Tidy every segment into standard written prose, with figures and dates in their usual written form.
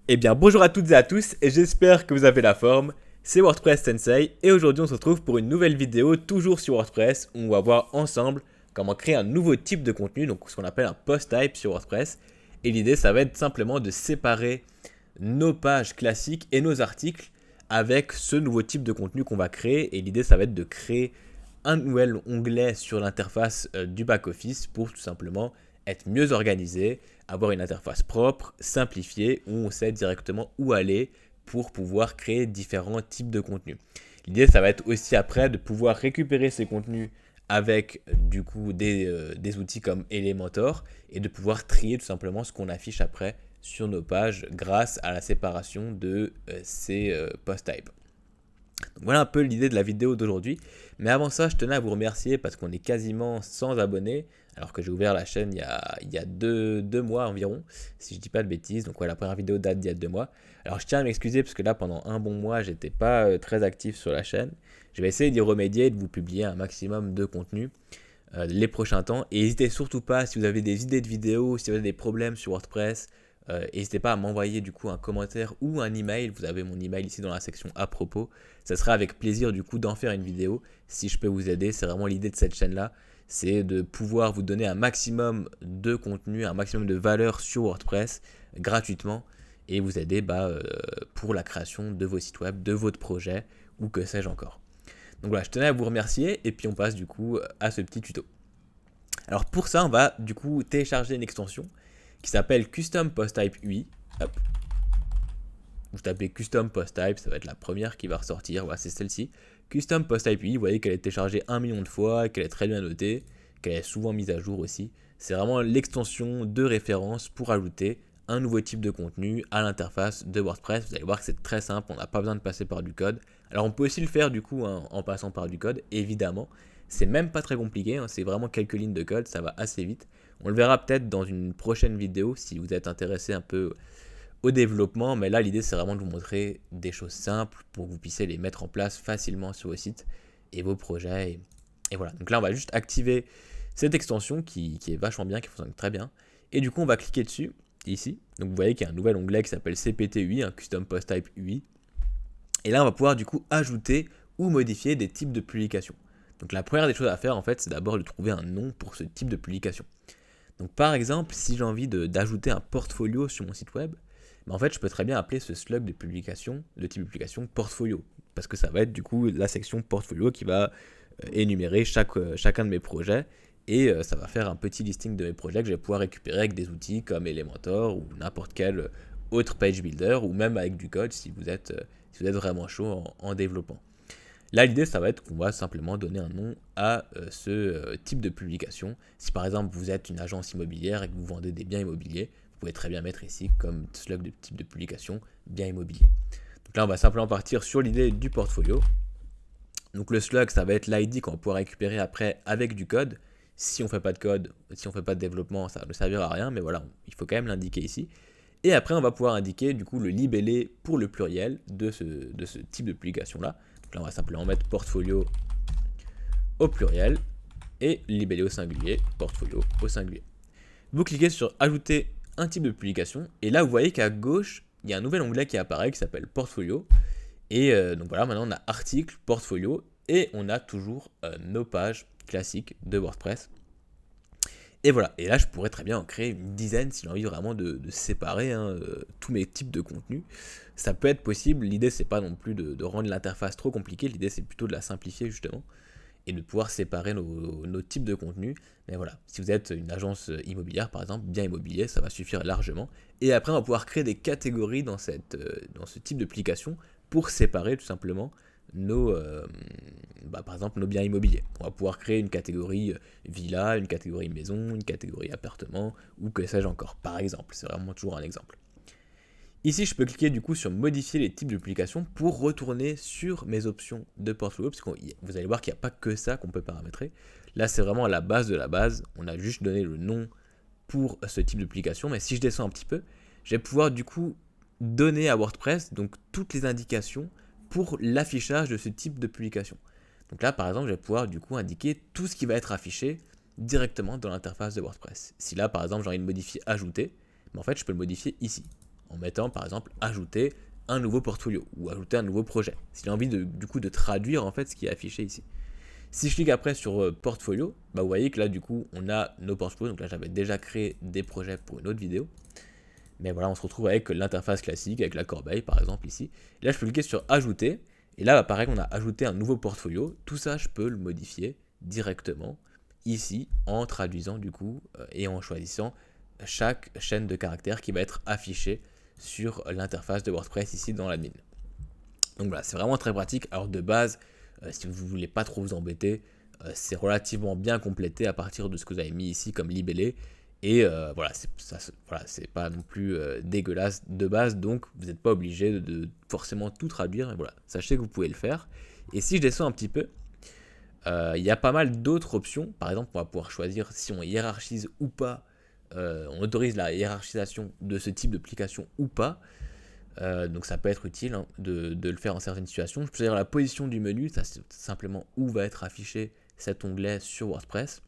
Eh bien bonjour à toutes et à tous et j'espère que vous avez la forme, c'est WordPress Sensei et aujourd'hui on se retrouve pour une nouvelle vidéo toujours sur WordPress où on va voir ensemble comment créer un nouveau type de contenu, donc ce qu'on appelle un post type sur WordPress. Et l'idée ça va être simplement de séparer nos pages classiques et nos articles avec ce nouveau type de contenu qu'on va créer et l'idée ça va être de créer un nouvel onglet sur l'interface du back-office pour tout simplement être mieux organisé, avoir une interface propre, simplifiée, où on sait directement où aller pour pouvoir créer différents types de contenus. L'idée, ça va être aussi après de pouvoir récupérer ces contenus avec du coup des outils comme Elementor et de pouvoir trier tout simplement ce qu'on affiche après sur nos pages grâce à la séparation de ces post types. Donc voilà un peu l'idée de la vidéo d'aujourd'hui. Mais avant ça, je tenais à vous remercier parce qu'on est quasiment 100 abonnés, alors que j'ai ouvert la chaîne il y a deux mois environ, si je dis pas de bêtises. Donc ouais, la première vidéo date d'il y a 2 mois. Alors je tiens à m'excuser parce que là, pendant un bon mois, j'étais pas très actif sur la chaîne. Je vais essayer d'y remédier et de vous publier un maximum de contenu les prochains temps. Et n'hésitez surtout pas, si vous avez des idées de vidéos, si vous avez des problèmes sur WordPress, n'hésitez pas à m'envoyer du coup un commentaire ou un email. Vous avez mon email ici dans la section à propos. Ça sera avec plaisir du coup d'en faire une vidéo si je peux vous aider. C'est vraiment l'idée de cette chaîne là. C'est de pouvoir vous donner un maximum de contenu, un maximum de valeur sur WordPress gratuitement et vous aider pour la création de vos sites web, de votre projet ou que sais-je encore. Donc voilà, je tenais à vous remercier et puis on passe du coup à ce petit tuto. Alors pour ça, on va du coup télécharger une extension qui s'appelle Custom Post Type UI. Hop. Vous tapez Custom Post Type, ça va être la première qui va ressortir. Voilà, c'est celle-ci. Custom Post Type UI, vous voyez qu'elle est téléchargée 1 million de fois, qu'elle est très bien notée, qu'elle est souvent mise à jour aussi. C'est vraiment l'extension de référence pour ajouter un nouveau type de contenu à l'interface de WordPress. Vous allez voir que c'est très simple, on n'a pas besoin de passer par du code. Alors on peut aussi le faire du coup en passant par du code, évidemment. C'est même pas très compliqué, hein, c'est vraiment quelques lignes de code, ça va assez vite. On le verra peut-être dans une prochaine vidéo si vous êtes intéressé un peu au développement, mais là l'idée c'est vraiment de vous montrer des choses simples pour que vous puissiez les mettre en place facilement sur vos sites et vos projets. Et voilà, donc là on va juste activer cette extension qui est vachement bien, qui fonctionne très bien. Et du coup on va cliquer dessus, ici. Donc vous voyez qu'il y a un nouvel onglet qui s'appelle CPT UI, un Custom Post Type UI. Et là on va pouvoir du coup ajouter ou modifier des types de publications. Donc la première des choses à faire en fait c'est d'abord de trouver un nom pour ce type de publication. Donc par exemple, si j'ai envie d'ajouter un portfolio sur mon site web, en fait, je peux très bien appeler ce slug de publication, de type publication, portfolio. Parce que ça va être du coup la section portfolio qui va énumérer chacun de mes projets. Et ça va faire un petit listing de mes projets que je vais pouvoir récupérer avec des outils comme Elementor ou n'importe quel autre page builder ou même avec du code si vous êtes vraiment chaud en développant. Là, l'idée, ça va être qu'on va simplement donner un nom à ce type de publication. Si par exemple vous êtes une agence immobilière et que vous vendez des biens immobiliers, vous pouvez très bien mettre ici comme slug de type de publication bien immobilier. Donc là, on va simplement partir sur l'idée du portfolio. Donc le slug, ça va être l'ID qu'on va pouvoir récupérer après avec du code. Si on ne fait pas de code, si on ne fait pas de développement, ça ne servira à rien, mais voilà, il faut quand même l'indiquer ici. Et après, on va pouvoir indiquer du coup le libellé pour le pluriel de ce type de publication là. Donc là, on va simplement mettre portfolio au pluriel et libellé au singulier, portfolio au singulier. Vous cliquez sur ajouter un type de publication et là, vous voyez qu'à gauche, il y a un nouvel onglet qui apparaît qui s'appelle portfolio. Et donc voilà, maintenant on a article, portfolio et on a toujours nos pages classiques de WordPress. Et voilà, et là je pourrais très bien en créer une dizaine si j'ai envie vraiment de séparer tous mes types de contenus. Ça peut être possible, l'idée c'est pas non plus de rendre l'interface trop compliquée, l'idée c'est plutôt de la simplifier justement et de pouvoir séparer nos types de contenus. Mais voilà, si vous êtes une agence immobilière par exemple, bien immobilier, ça va suffire largement. Et après on va pouvoir créer des catégories dans ce type d'application pour séparer tout simplement par exemple nos biens immobiliers. On va pouvoir créer une catégorie villa, une catégorie maison, une catégorie appartement, ou que sais-je encore, par exemple. C'est vraiment toujours un exemple. Ici, je peux cliquer du coup sur modifier les types de publications pour retourner sur mes options de portfolio, parce que vous allez voir qu'il n'y a pas que ça qu'on peut paramétrer. Là, c'est vraiment à la base de la base. On a juste donné le nom pour ce type de publication, mais si je descends un petit peu, je vais pouvoir du coup donner à WordPress donc toutes les indications pour l'affichage de ce type de publication. Donc là, par exemple, je vais pouvoir du coup indiquer tout ce qui va être affiché directement dans l'interface de WordPress. Si là, par exemple, j'ai envie de modifier ajouter, mais en fait, je peux le modifier ici, en mettant par exemple ajouter un nouveau portfolio ou ajouter un nouveau projet. Si j'ai envie du coup de traduire en fait ce qui est affiché ici. Si je clique après sur portfolio, bah vous voyez que là du coup on a nos portfolios. Donc là j'avais déjà créé des projets pour une autre vidéo. Mais voilà, on se retrouve avec l'interface classique, avec la corbeille par exemple ici. Et là je peux cliquer sur ajouter. Et là bah, pareil, on a ajouté un nouveau portfolio. Tout ça je peux le modifier directement ici en traduisant du coup et en choisissant chaque chaîne de caractères qui va être affichée sur l'interface de WordPress ici dans l'admin. Donc voilà, c'est vraiment très pratique. Alors de base, si vous ne voulez pas trop vous embêter, c'est relativement bien complété à partir de ce que vous avez mis ici comme libellé. Et voilà, c'est pas non plus dégueulasse de base, donc vous n'êtes pas obligé de forcément tout traduire. Et voilà, sachez que vous pouvez le faire. Et si je descends un petit peu, il y a pas mal d'autres options. Par exemple, on va pouvoir choisir si on hiérarchise ou pas, on autorise la hiérarchisation de ce type d'application ou pas. Donc ça peut être utile hein, de le faire en certaines situations. Je peux choisir la position du menu, ça c'est simplement où va être affiché cet onglet sur WordPress.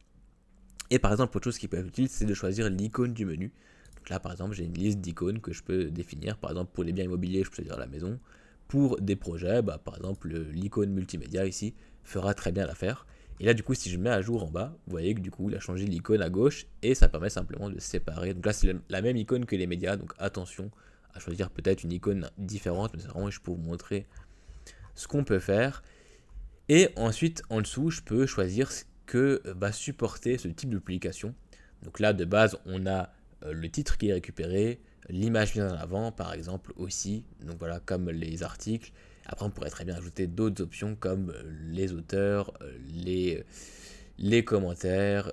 Et par exemple, autre chose qui peut être utile, c'est de choisir l'icône du menu. Donc là, par exemple, j'ai une liste d'icônes que je peux définir. Par exemple, pour les biens immobiliers, je peux choisir la maison. Pour des projets, bah, par exemple, l'icône multimédia ici fera très bien l'affaire. Et là, du coup, si je mets à jour en bas, vous voyez que du coup, il a changé l'icône à gauche et ça permet simplement de séparer. Donc là, c'est la même icône que les médias, donc attention à choisir peut-être une icône différente, mais c'est vraiment juste pour vous montrer ce qu'on peut faire. Et ensuite, en dessous, je peux choisir ce que va supporter ce type de publication. Donc là, de base, on a le titre qui est récupéré, l'image mise en avant, par exemple, aussi. Donc voilà, comme les articles. Après, on pourrait très bien ajouter d'autres options comme les auteurs, les commentaires,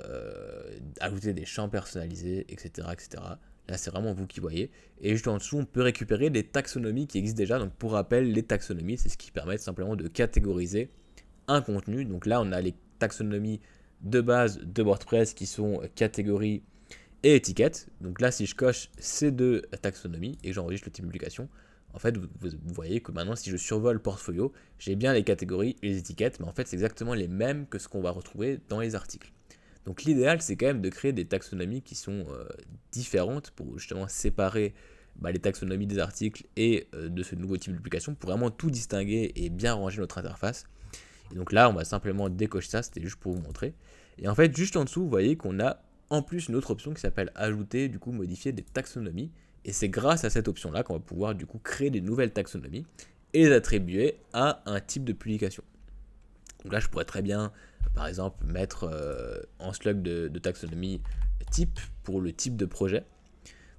ajouter des champs personnalisés, etc., etc. Là, c'est vraiment vous qui voyez. Et juste en dessous, on peut récupérer des taxonomies qui existent déjà. Donc, pour rappel, les taxonomies, c'est ce qui permet simplement de catégoriser un contenu. Donc là, on a les taxonomies de base de WordPress qui sont catégories et étiquettes. Donc là, si je coche ces deux taxonomies et que j'enregistre le type de publication, en fait, vous voyez que maintenant, si je survole portfolio, j'ai bien les catégories et les étiquettes, mais en fait, c'est exactement les mêmes que ce qu'on va retrouver dans les articles. Donc l'idéal, c'est quand même de créer des taxonomies qui sont différentes pour justement séparer les taxonomies des articles et de ce nouveau type de publication pour vraiment tout distinguer et bien ranger notre interface. Et donc là, on va simplement décocher ça, c'était juste pour vous montrer. Et en fait, juste en dessous, vous voyez qu'on a en plus une autre option qui s'appelle ajouter, du coup, modifier des taxonomies. Et c'est grâce à cette option-là qu'on va pouvoir, du coup, créer des nouvelles taxonomies et les attribuer à un type de publication. Donc là, je pourrais très bien, par exemple, mettre en slug de taxonomie type pour le type de projet.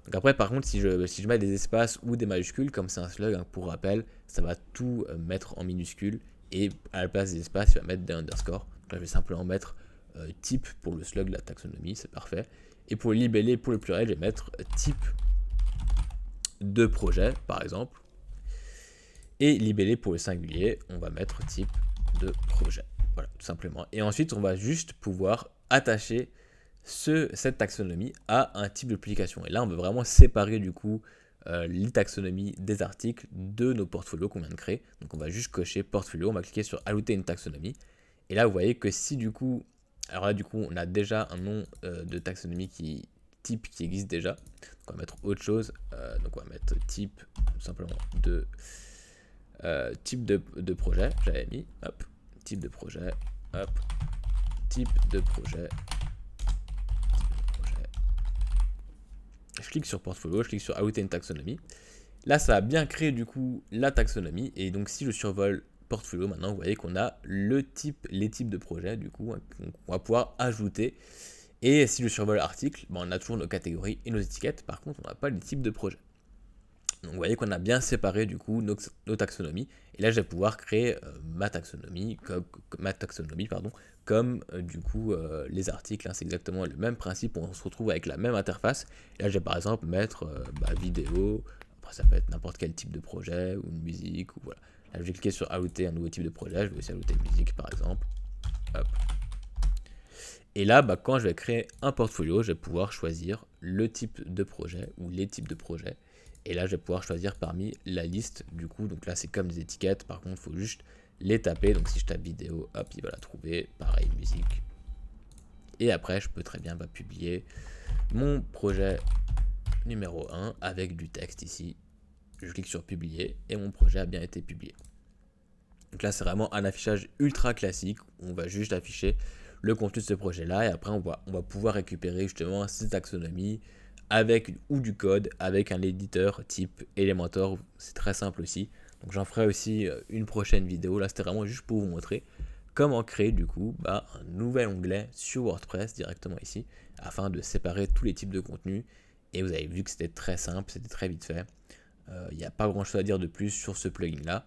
Donc après, par contre, si je mets des espaces ou des majuscules, comme c'est un slug, hein, pour rappel, ça va tout mettre en minuscules. Et à la place des espaces, il va mettre des underscores. Donc là, je vais simplement mettre type pour le slug de la taxonomie, c'est parfait. Et pour le libellé, pour le pluriel, je vais mettre type de projet, par exemple. Et libellé pour le singulier, on va mettre type de projet. Voilà, tout simplement. Et ensuite, on va juste pouvoir attacher cette taxonomie à un type de publication. Et là, on veut vraiment séparer du coup les taxonomies des articles de nos portfolios qu'on vient de créer. Donc on va juste cocher portfolio, on va cliquer sur ajouter une taxonomie. Et là, vous voyez que si du coup, alors là du coup, on a déjà un nom de taxonomie type qui existe déjà. Donc on va mettre autre chose. Donc on va mettre type tout simplement de type de projet. J'avais mis, hop, type de projet, hop, type de projet. Je clique sur portfolio, je clique sur ajouter une taxonomie. Là, ça a bien créé du coup la taxonomie. Et donc, si je survole portfolio, maintenant, vous voyez qu'on a les types de projets du coup qu'on va pouvoir ajouter. Et si je survole article, on a toujours nos catégories et nos étiquettes. Par contre, on n'a pas les types de projets. Donc, vous voyez qu'on a bien séparé du coup nos taxonomies. Et là, je vais pouvoir créer ma taxonomie, comme du coup les articles. Hein, c'est exactement le même principe. On se retrouve avec la même interface. Et là, je vais par exemple mettre vidéo. Après, ça peut être n'importe quel type de projet ou une musique. Ou voilà. Là, je vais cliquer sur ajouter un nouveau type de projet. Je vais aussi ajouter une musique par exemple. Hop. Et là, quand je vais créer un portfolio, je vais pouvoir choisir le type de projet ou les types de projets. Et là, je vais pouvoir choisir parmi la liste du coup. Donc là, c'est comme des étiquettes. Par contre, il faut juste les taper. Donc si je tape vidéo, hop, il va la trouver. Pareil, musique. Et après, je peux très bien publier mon projet numéro 1 avec du texte ici. je clique sur publier et mon projet a bien été publié. Donc là, c'est vraiment un affichage ultra classique. On va juste afficher le contenu de ce projet-là et après, on va pouvoir récupérer justement ces taxonomies avec ou du code, avec un éditeur type Elementor. C'est très simple aussi. Donc j'en ferai aussi une prochaine vidéo. Là, c'était vraiment juste pour vous montrer comment créer du coup un nouvel onglet sur WordPress directement ici afin de séparer tous les types de contenus. Et vous avez vu que c'était très simple, c'était très vite fait. Il n'y a pas grand chose à dire de plus sur ce plugin là.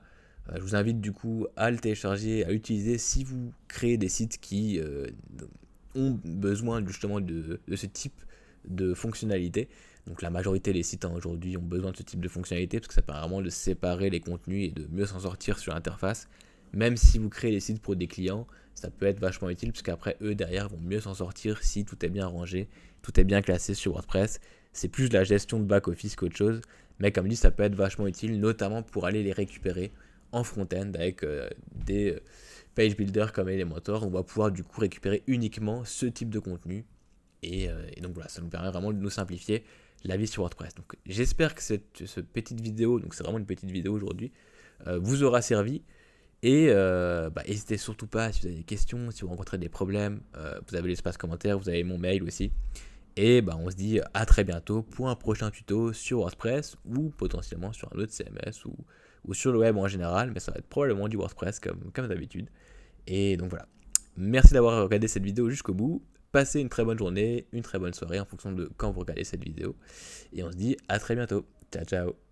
Je vous invite du coup à le télécharger, à l'utiliser si vous créez des sites qui ont besoin justement de ce type de fonctionnalité. Donc la majorité des sites aujourd'hui ont besoin de ce type de fonctionnalité parce que ça permet vraiment de séparer les contenus et de mieux s'en sortir sur l'interface. Même si vous créez des sites pour des clients, ça peut être vachement utile parce qu'après eux derrière vont mieux s'en sortir si tout est bien rangé, tout est bien classé sur WordPress. C'est plus de la gestion de back-office qu'autre chose, mais comme dit, ça peut être vachement utile, notamment pour aller les récupérer en front-end avec des page builders comme Elementor. On va pouvoir du coup récupérer uniquement ce type de contenu et donc voilà, ça nous permet vraiment de nous simplifier la vie sur WordPress. Donc j'espère que cette petite vidéo, donc c'est vraiment une petite vidéo aujourd'hui, vous aura servi. Et n'hésitez surtout pas si vous avez des questions, si vous rencontrez des problèmes, vous avez l'espace commentaire, vous avez mon mail aussi. Et on se dit à très bientôt pour un prochain tuto sur WordPress ou potentiellement sur un autre CMS ou sur le web en général, mais ça va être probablement du WordPress comme d'habitude. Et donc voilà, merci d'avoir regardé cette vidéo jusqu'au bout. Passez une très bonne journée, une très bonne soirée en fonction de quand vous regardez cette vidéo. Et on se dit à très bientôt. Ciao ciao.